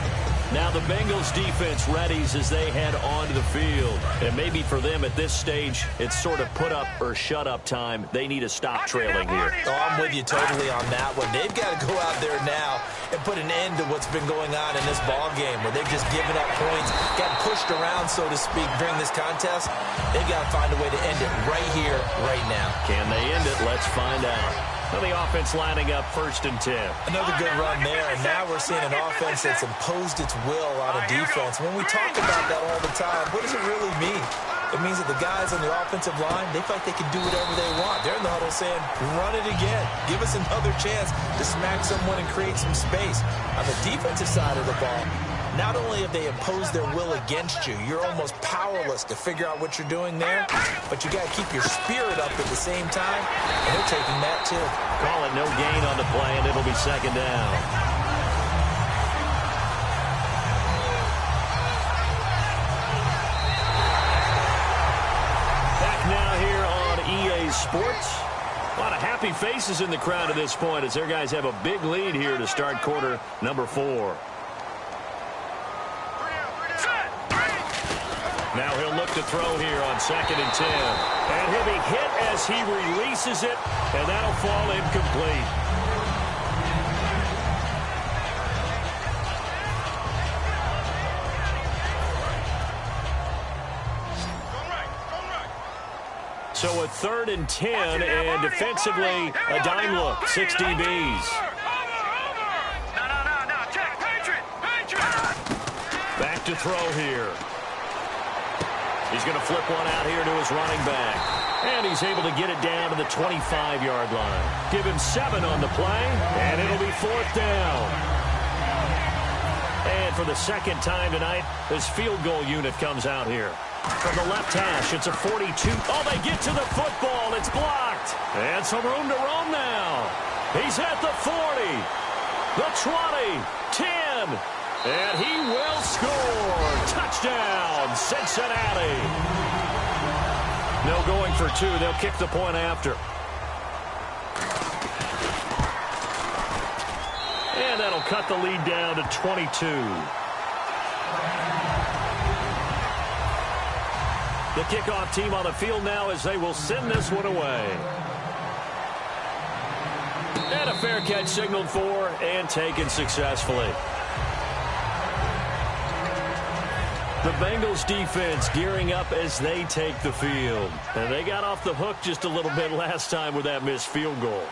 Now the Bengals defense readies as they head onto the field. And maybe for them at this stage, it's sort of put up or shut up time. They need to stop trailing here. Oh, I'm with you totally on that one. They've got to go out there now and put an end to what's been going on in this ball game where they've just given up points, got pushed around, so to speak, during this contest. They've got to find a way to end it right here, right now. Can they end it? Let's find out. Well, the offense lining up 1st and 10. Another good run there, and now we're seeing an offense that's imposed its will on a defense. When we talk about that all the time, what does it really mean? It means that the guys on the offensive line, they feel like they can do whatever they want. They're in the huddle saying, run it again. Give us another chance to smack someone and create some space. On the defensive side of the ball, not only have they imposed their will against you, you're almost powerless to figure out what you're doing there, but you got to keep your spirit up at the same time, and they're taking that too. Call it no gain on the play, and it'll be second down. Back now here on EA Sports. A lot of happy faces in the crowd at this point as their guys have a big lead here to start quarter number 4. Now he'll look to throw here on 2nd and 10. And he'll be hit as he releases it, and that'll fall incomplete. So a 3rd and 10, and defensively, a dime look, 6 DBs. Back to throw here. He's going to flip one out here to his running back. And he's able to get it down to the 25-yard line. Give him 7 on the play, and it'll be 4th down. And for the second time tonight, this field goal unit comes out here. From the left hash, it's a 42. Oh, they get to the football. It's blocked. And some room to roam now. He's at the 40, the 20, 10, and he will score. Touchdown, Cincinnati. No going for two. They'll kick the point after. And that'll cut the lead down to 22. The kickoff team on the field now as they will send this one away. And a fair catch signaled for and taken successfully. The Bengals defense gearing up as they take the field. And they got off the hook just a little bit last time with that missed field goal.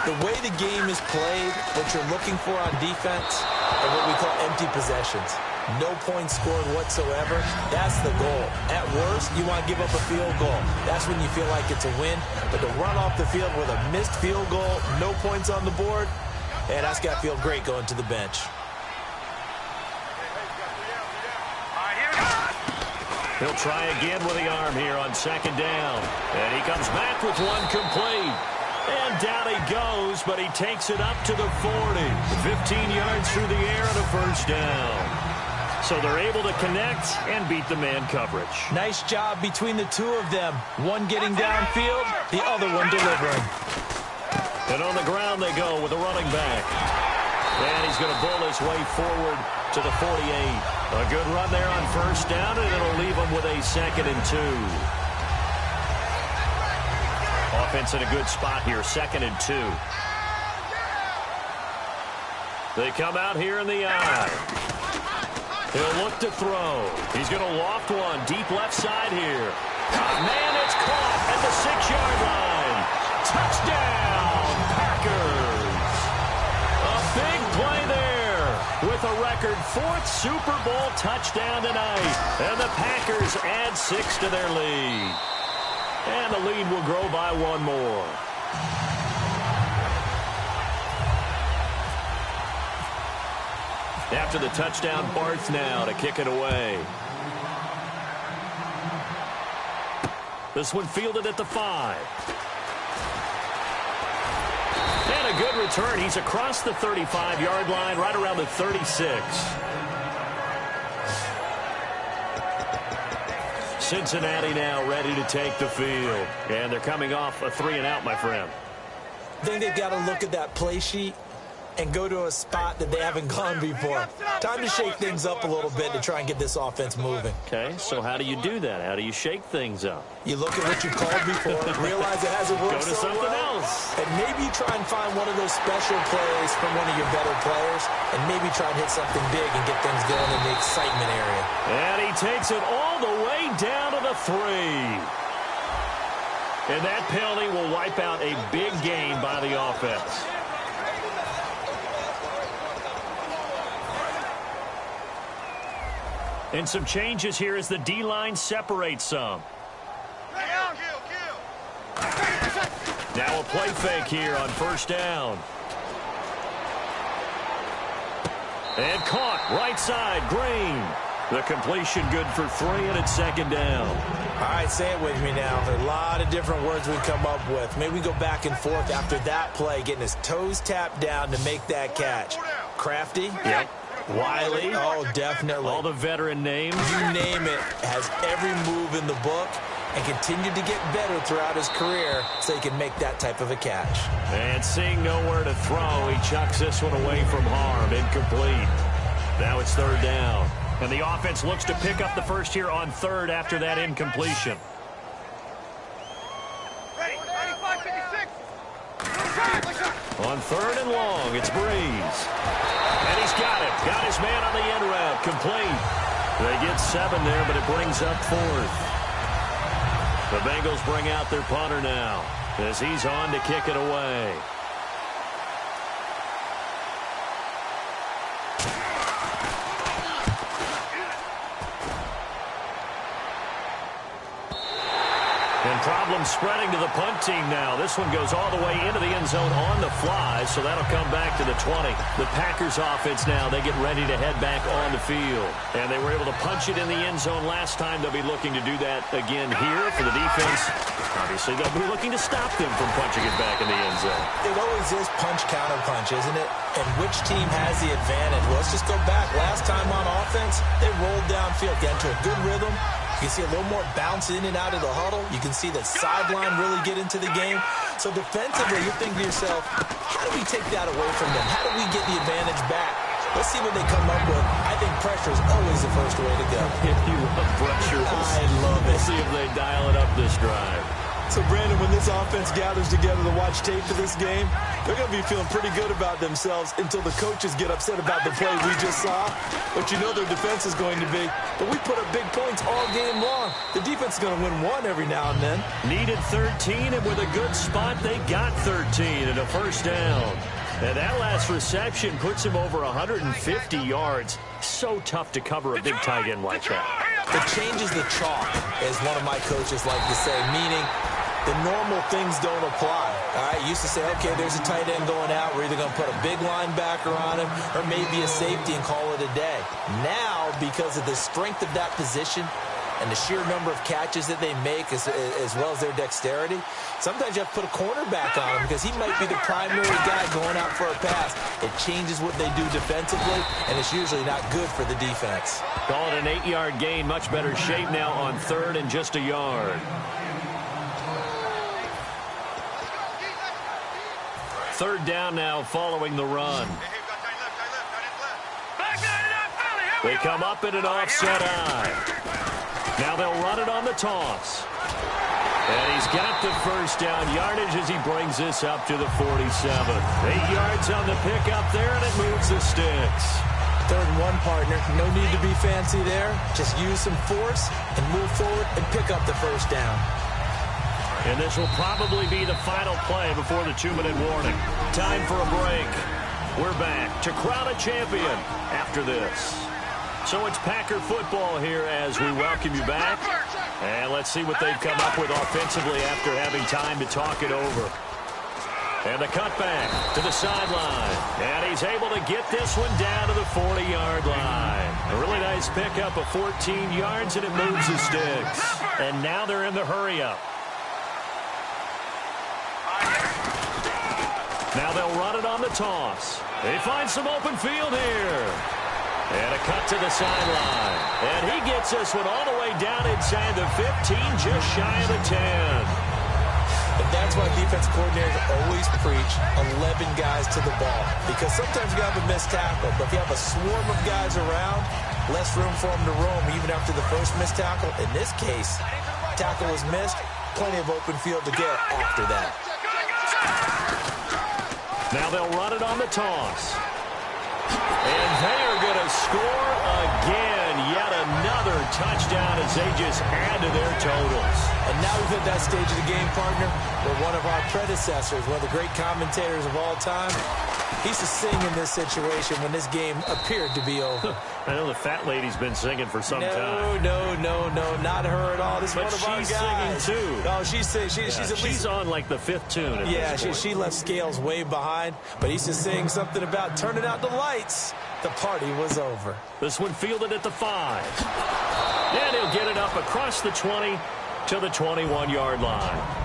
The way the game is played, what you're looking for on defense are what we call empty possessions. No points scored whatsoever. That's the goal. At worst, you want to give up a field goal. That's when you feel like it's a win. But to run off the field with a missed field goal, no points on the board, and that's got to feel great going to the bench. He'll try again with the arm here on second down. And he comes back with one complete. And down he goes, but he takes it up to the 40. 15 yards through the air and a first down. So they're able to connect and beat the man coverage. Nice job between the two of them. One getting downfield, the other one delivering. And on the ground they go with a running back. And he's going to bull his way forward to the 48. A good run there on first down, and it'll leave him with a 2nd and 2. Offense in a good spot here, 2nd and 2. They come out here in the eye. He'll look to throw. He's going to loft one deep left side here. Man, it's caught at the 6-yard line. Touchdown, Packers. A big play there with a record 4th Super Bowl touchdown tonight. And the Packers add 6 to their lead. And the lead will grow by one more. After the touchdown, Barth now to kick it away. This one fielded at the 5. And a good return. He's across the 35-yard line, right around the 36. Cincinnati now ready to take the field. And they're coming off a 3-and-out, my friend. I think they've got to look at that play sheet and go to a spot that they haven't gone before. Time to shake things up a little bit to try and get this offense moving. Okay, so how do you do that? How do you shake things up? You look at what you called before, realize it hasn't worked so well. Go to something else. And maybe try and find one of those special plays from one of your better players, and maybe try and hit something big and get things going in the excitement area. And he takes it all the way down to the 3. And that penalty will wipe out a big gain by the offense. And some changes here as the D-line separates some. Now a play fake here on first down. And caught right side, Green. The completion good for 3, and it's 2nd down. All right, say it with me now. There are a lot of different words we come up with. Maybe we go back and forth after that play, getting his toes tapped down to make that catch. Crafty? Yep. Wiley? Oh, definitely. All the veteran names. You name it. Has every move in the book and continued to get better throughout his career so he can make that type of a catch. And seeing nowhere to throw, he chucks this one away from harm. Incomplete. Now it's 3rd down. And the offense looks to pick up the first here on 3rd after that incompletion. On 3rd and long, it's Breeze. And he's got it. Got his man on the end route. Complete. They get 7 there, but it brings up 4th. The Bengals bring out their punter now as he's on to kick it away. And problems spreading to the punt team now. This one goes all the way into the end zone on the fly, so that'll come back to the 20. The Packers offense now, they get ready to head back on the field. And they were able to punch it in the end zone last time. They'll be looking to do that again here for the defense. Obviously, they'll be looking to stop them from punching it back in the end zone. It always is punch-counter-punch, isn't it? And which team has the advantage? Well, let's just go back. Last time on offense, they rolled downfield, got into a good rhythm. You can see a little more bounce in and out of the huddle. You can see the sideline really get into the game. So defensively, you're thinking to yourself, how do we take that away from them? How do we get the advantage back? Let's see what they come up with. I think pressure is always the first way to go. If you love pressure, I love it. We'll see if they dial it up this drive. So, Brandon, when this offense gathers together to watch tape for this game, they're going to be feeling pretty good about themselves until the coaches get upset about the play we just saw. But you know their defense is going to be. But we put up big points all game long. The defense is going to win one every now and then. Needed 13, and with a good spot, they got 13 and a first down. And that last reception puts him over 150 yards. So tough to cover a big tight end like that. It changes the chalk, as one of my coaches like to say, meaning the normal things don't apply. All right, used to say, okay, there's a tight end going out. We're either going to put a big linebacker on him or maybe a safety and call it a day. Now, because of the strength of that position and the sheer number of catches that they make as well as their dexterity, sometimes you have to put a cornerback on him because he might be the primary guy going out for a pass. It changes what they do defensively, and it's usually not good for the defense. Call it an 8-yard gain. Much better shape now on third and just a yard. Third down now following the run. They come up in an offset eye. Now they'll run it on the toss. And he's got the first down yardage as he brings this up to the 47. 8 yards on the pickup there, and it moves the sticks. Third and one, partner. No need to be fancy there. Just use some force and move forward and pick up the first down. And this will probably be the final play before the 2-minute warning. Time for a break. We're back to crown a champion after this. So it's Packer football here as we welcome you back. And let's see what they've come up with offensively after having time to talk it over. And the cutback to the sideline. And he's able to get this one down to the 40-yard line. A really nice pickup of 14 yards, and it moves the sticks. And now they're in the hurry-up. Now they'll run it on the toss. They find some open field here. And a cut to the sideline. And he gets this one all the way down inside the 15, just shy of the 10. And that's why defense coordinators always preach 11 guys to the ball. Because sometimes you have a missed tackle, but if you have a swarm of guys around, less room for them to roam even after the first missed tackle. In this case, tackle was missed, plenty of open field to get after that. Now they'll run it on the toss. And they are going to score again. Yet another touchdown as they just add to their totals. And now we've hit that stage of the game, partner, where one of our predecessors, one of the great commentators of all time, he used to sing in this situation when this game appeared to be over. I know the fat lady's been singing for some time. No, not her at all. This is one of our guys. But she's singing, too. No, she's singing. She's on, like, the 5th tune. Yeah, she left Scales way behind. But he used to sing something about turning out the lights. The party was over. This one fielded at the 5. And he'll get it up across the 20 to the 21-yard line.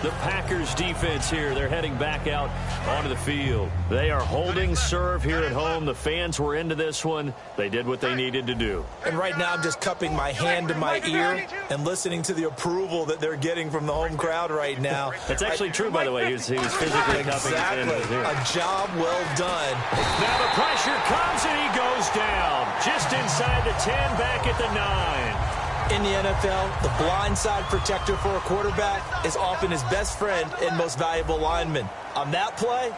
The Packers defense here, they're heading back out onto the field. They are holding serve here at home. The fans were into this one. They did what they needed to do. And right now I'm just cupping my hand to my ear and listening to the approval that they're getting from the home crowd right now. That's actually true, by the way. He was physically cupping his hand to his ear. A job well done. Now the pressure comes and he goes down. Just inside the 10, back at the 9. In the NFL, the blindside protector for a quarterback is often his best friend and most valuable lineman. On that play,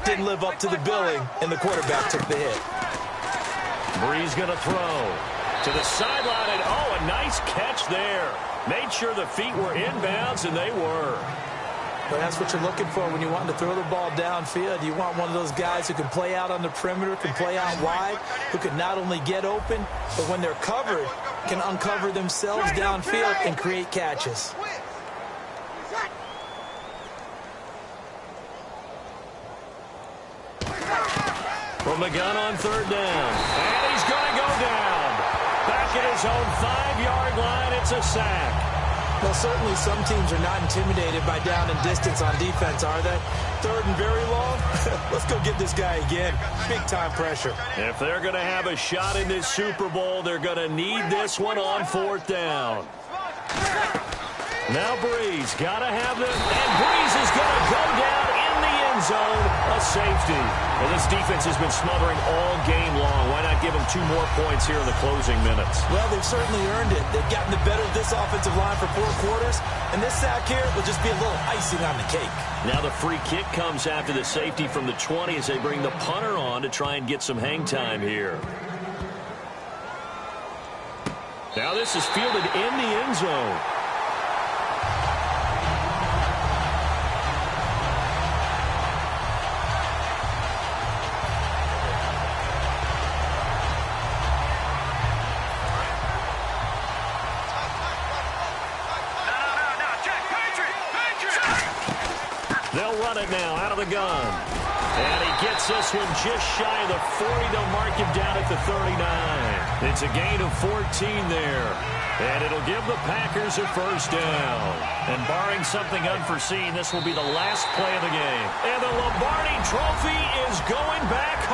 didn't live up to the billing, and the quarterback took the hit. Breeze going to throw to the sideline, and a nice catch there. Made sure the feet were inbounds, and they were. But that's what you're looking for when you want to throw the ball downfield. You want one of those guys who can play out on the perimeter, can play out wide, who can not only get open, but when they're covered, can uncover themselves downfield and create catches. From the gun on third down. And he's going to go down. Back at his own 5-yard line, it's a sack. Well, certainly some teams are not intimidated by down and distance on defense, are they? Third and very long? Let's go get this guy again. Big-time pressure. If they're going to have a shot in this Super Bowl, they're going to need this one on fourth down. Now Breeze got to have them, and Breeze is going to go down in the end zone, a safety. And this defense has been smothering all game long. Why not give them 2 more points here in the closing minutes? Well, they've certainly earned it. They've gotten the better of this offensive line for 4 quarters, and this sack here will just be a little icing on the cake. Now the free kick comes after the safety from the 20 as they bring the punter on to try and get some hang time here. Now this is fielded in the end zone. They'll run it now out of the gun. And he gets this one just shy of the 40. They'll mark him down at the 39. It's a gain of 14 there. And it'll give the Packers a first down. And barring something unforeseen, this will be the last play of the game. And the Lombardi Trophy is going back